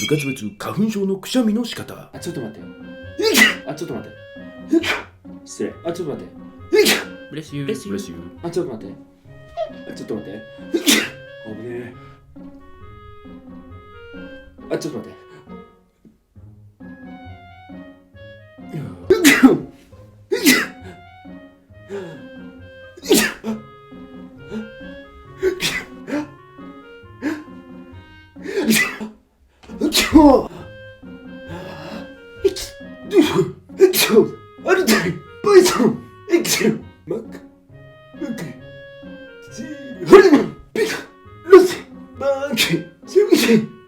部活別花粉症のくしゃみの仕方。ちょっと待ってよ。ちょっと待って。失礼。ちょっと待って。ブレスユー。ブレスユー。ちょっと待って。ちょっと待って。危ねえ。ちょっと待って。あるたいバイソンエクセルマックウックシールハリマンピカロスバーケシュウキ